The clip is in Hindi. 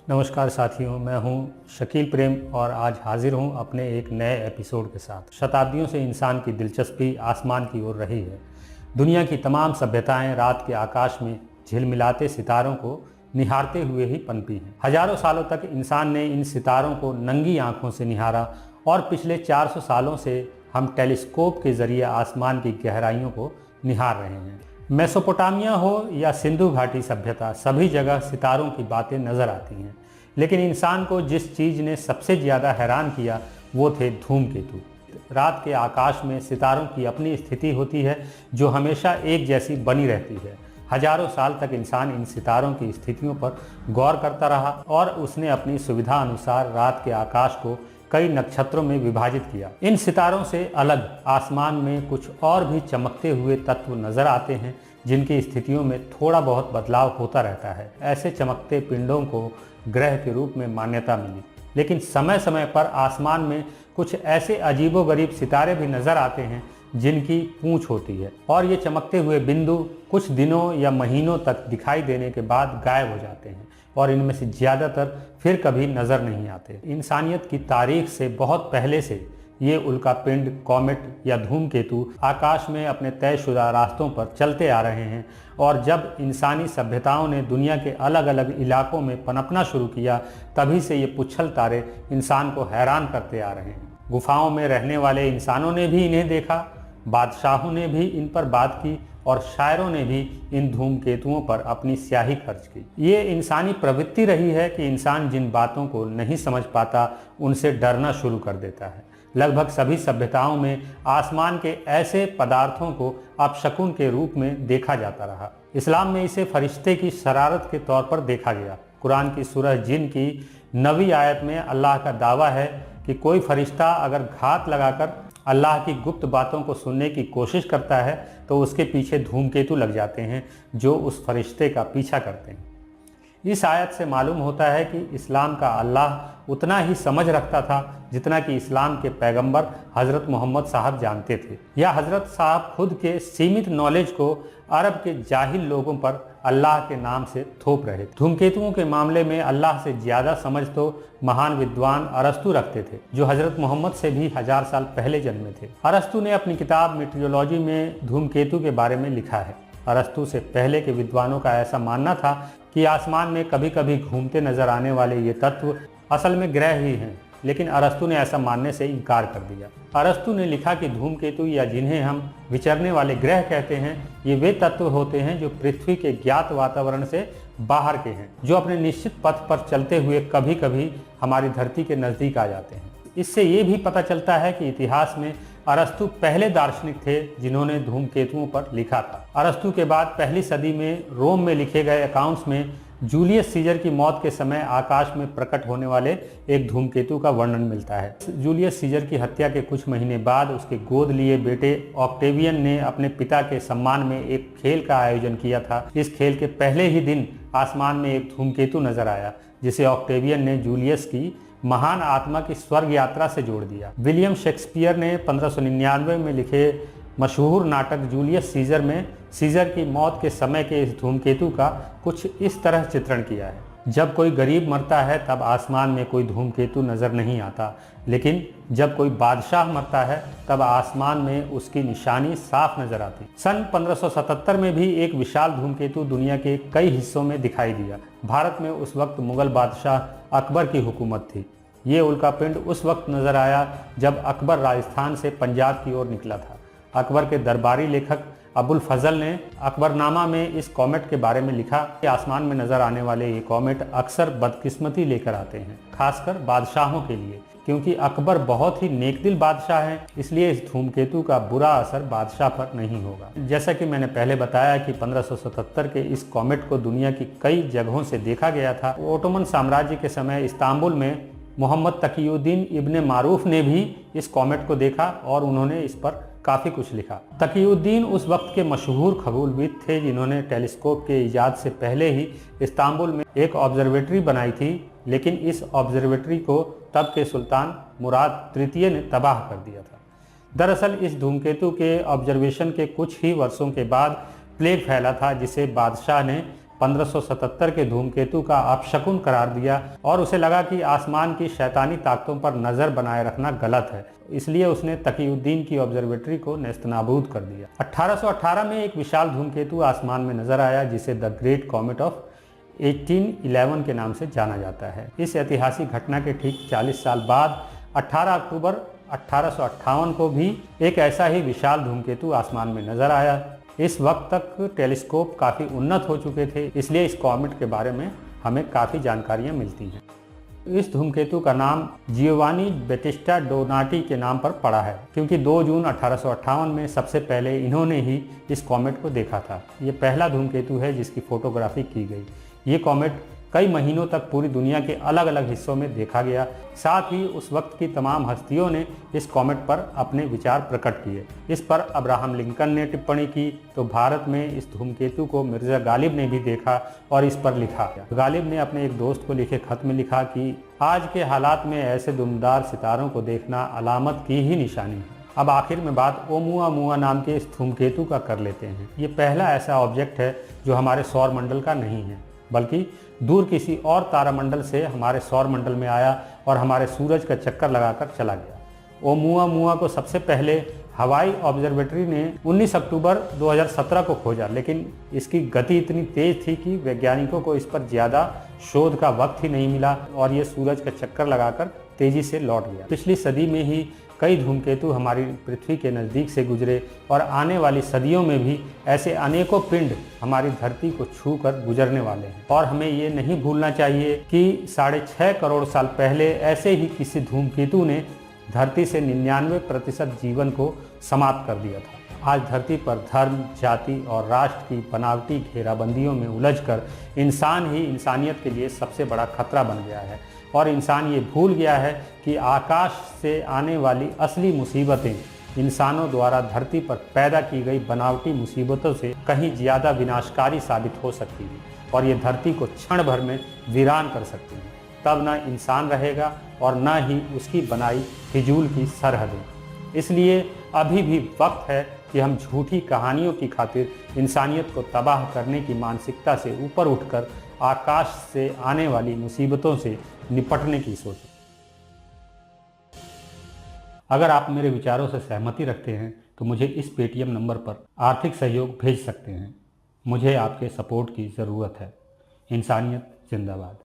नमस्कार साथियों, मैं हूं शकील प्रेम और आज हाजिर हूं अपने एक नए एपिसोड के साथ। शताब्दियों से इंसान की दिलचस्पी आसमान की ओर रही है। दुनिया की तमाम सभ्यताएं रात के आकाश में झिलमिलाते सितारों को निहारते हुए ही पनपी हैं। हजारों सालों तक इंसान ने इन सितारों को नंगी आंखों से निहारा और पिछले 400 सालों से हम टेलीस्कोप के जरिए आसमान की गहराइयों को निहार रहे हैं। मेसोपोटामिया हो या सिंधु घाटी सभ्यता, सभी जगह सितारों की बातें नजर आती हैं। लेकिन इंसान को जिस चीज़ ने सबसे ज़्यादा हैरान किया वो थे धूमकेतु। रात के आकाश में सितारों की अपनी स्थिति होती है जो हमेशा एक जैसी बनी रहती है। हजारों साल तक इंसान इन सितारों की स्थितियों पर गौर करता रहा और उसने अपनी सुविधा अनुसार रात के आकाश को कई नक्षत्रों में विभाजित किया। इन सितारों से अलग आसमान में कुछ और भी चमकते हुए तत्व नजर आते हैं जिनकी स्थितियों में थोड़ा बहुत बदलाव होता रहता है। ऐसे चमकते पिंडों को ग्रह के रूप में मान्यता मिली, लेकिन समय समय पर आसमान में कुछ ऐसे अजीबोगरीब सितारे भी नजर आते हैं जिनकी पूंछ होती है और ये चमकते हुए बिंदु कुछ दिनों या महीनों तक दिखाई देने के बाद गायब हो जाते हैं और इनमें से ज़्यादातर फिर कभी नज़र नहीं आते। इंसानियत की तारीख से बहुत पहले से ये उल्कापिंड, कॉमेट या धूमकेतु आकाश में अपने तयशुदा रास्तों पर चलते आ रहे हैं और जब इंसानी सभ्यताओं ने दुनिया के अलग अलग इलाकों में पनपना शुरू किया तभी से ये पुच्छल तारे इंसान को हैरान करते आ रहे हैं। गुफाओं में रहने वाले इंसानों ने भी इन्हें देखा, बादशाहों ने भी इन पर बात की और शायरों ने भी इन धूमकेतुओं पर अपनी स्याही खर्च की। ये इंसानी प्रवृत्ति रही है कि इंसान जिन बातों को नहीं समझ पाता उनसे डरना शुरू कर देता है। लगभग सभी सभ्यताओं में आसमान के ऐसे पदार्थों को अपशकुन के रूप में देखा जाता रहा। इस्लाम में इसे फरिश्ते की शरारत के तौर पर देखा गया। कुरान की सूरह जिन की 9वीं आयत में अल्लाह का दावा है कि कोई फरिश्ता अगर घात लगाकर अल्लाह की गुप्त बातों को सुनने की कोशिश करता है तो उसके पीछे धूमकेतु लग जाते हैं जो उस फरिश्ते का पीछा करते हैं। इस आयत से मालूम होता है कि इस्लाम का अल्लाह उतना ही समझ रखता था जितना कि इस्लाम के पैगंबर हज़रत मोहम्मद साहब जानते थे, या हज़रत साहब खुद के सीमित नॉलेज को अरब के जाहिल लोगों पर अल्लाह के नाम से थोप रहे थे। धूमकेतुओं के मामले में अल्लाह से ज़्यादा समझ तो महान विद्वान अरस्तु रखते थे जो हज़रत मोहम्मद से भी 1000 साल पहले जन्मे थे। अरस्तु ने अपनी किताब मीटियोलॉजी में धूमकेतु के बारे में लिखा है। अरस्तु से पहले के विद्वानों का ऐसा मानना था कि आसमान में कभी कभी घूमते नजर आने वाले ये तत्व असल में ग्रह ही हैं, लेकिन अरस्तु ने ऐसा मानने से इनकार कर दिया। अरस्तु ने लिखा कि धूमकेतु या जिन्हें हम विचरने वाले ग्रह कहते हैं, ये वे तत्व होते हैं जो पृथ्वी के ज्ञात वातावरण से बाहर के हैं, जो अपने निश्चित पथ पर चलते हुए कभी कभी हमारी धरती के नज़दीक आ जाते हैं। इससे ये भी पता चलता है कि इतिहास में अरस्तु पहले दार्शनिक थे जिन्होंने धूमकेतुओं पर लिखा था। अरस्तु के बाद पहली सदी में रोम में लिखे गए अकाउंट्स में जूलियस सीजर की मौत के समय आकाश में प्रकट होने वाले एक धूमकेतु का वर्णन मिलता है। जूलियस सीजर की हत्या के कुछ महीने बाद उसके गोद लिए बेटे ऑक्टेवियन ने अपने पिता के सम्मान में एक खेल का आयोजन किया था। इस खेल के पहले ही दिन आसमान में एक धूमकेतु नजर आया जिसे ऑक्टेवियन ने जूलियस की महान आत्मा की स्वर्ग यात्रा से जोड़ दिया। विलियम शेक्सपियर ने 1599 में लिखे मशहूर नाटक जूलियस सीजर में सीजर की मौत के समय के इस धूमकेतु का कुछ इस तरह चित्रण किया है। जब कोई गरीब मरता है तब आसमान में कोई धूमकेतु नजर नहीं आता, लेकिन जब कोई बादशाह मरता है तब आसमान में उसकी निशानी साफ नजर आती। सन 1577 में भी एक विशाल धूमकेतु दुनिया के कई हिस्सों में दिखाई दिया। भारत में उस वक्त मुगल बादशाह अकबर की हुकूमत थी। ये उल्कापिंड उस वक्त नजर आया जब अकबर राजस्थान से पंजाब की ओर निकला था। अकबर के दरबारी लेखक अबुल फजल ने अकबरनामा में इस कॉमेट के बारे में लिखा कि आसमान में नजर आने वाले ये कॉमेट अक्सर बदकिस्मती लेकर आते हैं, खासकर बादशाहों के लिए, क्योंकि अकबर बहुत ही नेकदिल बादशाह हैं, इसलिए इस धूमकेतु का बुरा असर बादशाह पर नहीं होगा। जैसा कि मैंने पहले बताया कि 1577 के इस कॉमेट को दुनिया की कई जगहों से देखा गया था। ओटोमन साम्राज्य के समय इस्तांबुल में मोहम्मद तकीउद्दीन इब्ने मारूफ ने भी इस कॉमेट को देखा और उन्होंने इस पर काफ़ी कुछ लिखा। तकीउद्दीन उस वक्त के मशहूर खगोलविद थे जिन्होंने टेलीस्कोप के इजाद से पहले ही इस्तांबुल में एक ऑब्जर्वेटरी बनाई थी, लेकिन इस ऑब्जर्वेटरी को तब के सुल्तान मुराद तृतीय ने तबाह कर दिया था। दरअसल इस धूमकेतु के ऑब्जर्वेशन के कुछ ही वर्षों के बाद प्लेग फैला था जिसे बादशाह ने 1577 के धूमकेतु का अपशकुन करार दिया और उसे लगा कि आसमान की शैतानी ताकतों पर नज़र बनाए रखना गलत है, इसलिए उसने तकीउद्दीन की ऑब्जर्वेटरी को नेस्तनाबूद कर दिया। 1818 में एक विशाल धूमकेतु आसमान में नजर आया जिसे द ग्रेट कॉमेट ऑफ 1811 के नाम से जाना जाता है। इस ऐतिहासिक घटना के ठीक 40 साल बाद 18 अक्टूबर 1858 को भी एक ऐसा ही विशाल धूमकेतु आसमान में नजर आया। इस वक्त तक टेलीस्कोप काफ़ी उन्नत हो चुके थे, इसलिए इस कॉमेट के बारे में हमें काफ़ी जानकारियाँ मिलती हैं। इस धूमकेतु का नाम जियोवानी बैटिस्टा डोनाटी के नाम पर पड़ा है, क्योंकि 2 जून 1858 में सबसे पहले इन्होंने ही इस कॉमेट को देखा था। ये पहला धूमकेतु है जिसकी फोटोग्राफी की गई। ये कॉमेट कई महीनों तक पूरी दुनिया के अलग अलग हिस्सों में देखा गया। साथ ही उस वक्त की तमाम हस्तियों ने इस कॉमेट पर अपने विचार प्रकट किए। इस पर अब्राहम लिंकन ने टिप्पणी की तो भारत में इस धूमकेतु को मिर्जा गालिब ने भी देखा और इस पर लिखा। गालिब ने अपने एक दोस्त को लिखे खत में लिखा कि आज के हालात में ऐसे दुमदार सितारों को देखना अलामत की ही निशानी है। अब आखिर में बात ओमुआमुआ नाम के इस धूमकेतु का कर लेते हैं। ये पहला ऐसा ऑब्जेक्ट है जो हमारे सौर मंडल का नहीं है, बल्कि दूर किसी और तारामंडल से हमारे सौर मंडल में आया और हमारे सूरज का चक्कर लगाकर चला गया। ओमुआमुआ को सबसे पहले हवाई ऑब्जर्वेटरी ने 19 अक्टूबर 2017 को खोजा, लेकिन इसकी गति इतनी तेज थी कि वैज्ञानिकों को इस पर ज़्यादा शोध का वक्त ही नहीं मिला और ये सूरज का चक्कर लगाकर तेजी से लौट गया। पिछली सदी में ही कई धूमकेतु हमारी पृथ्वी के नज़दीक से गुजरे और आने वाली सदियों में भी ऐसे अनेकों पिंड हमारी धरती को छू कर गुजरने वाले हैं। और हमें ये नहीं भूलना चाहिए कि 6.5 करोड़ साल पहले ऐसे ही किसी धूमकेतु ने धरती से 99% जीवन को समाप्त कर दिया था। आज धरती पर धर्म, जाति और राष्ट्र की बनावटी घेराबंदियों में उलझकर इंसान ही इंसानियत के लिए सबसे बड़ा खतरा बन गया है और इंसान ये भूल गया है कि आकाश से आने वाली असली मुसीबतें इंसानों द्वारा धरती पर पैदा की गई बनावटी मुसीबतों से कहीं ज़्यादा विनाशकारी साबित हो सकती है और ये धरती को क्षण भर में वीरान कर सकती है। तब न इंसान रहेगा और न ही उसकी बनाई फिजूल की सरहदें। इसलिए अभी भी वक्त है कि हम झूठी कहानियों की खातिर इंसानियत को तबाह करने की मानसिकता से ऊपर उठकर आकाश से आने वाली मुसीबतों से निपटने की सोचें। अगर आप मेरे विचारों से सहमति रखते हैं तो मुझे इस पेटीएम नंबर पर आर्थिक सहयोग भेज सकते हैं। मुझे आपके सपोर्ट की ज़रूरत है। इंसानियत जिंदाबाद।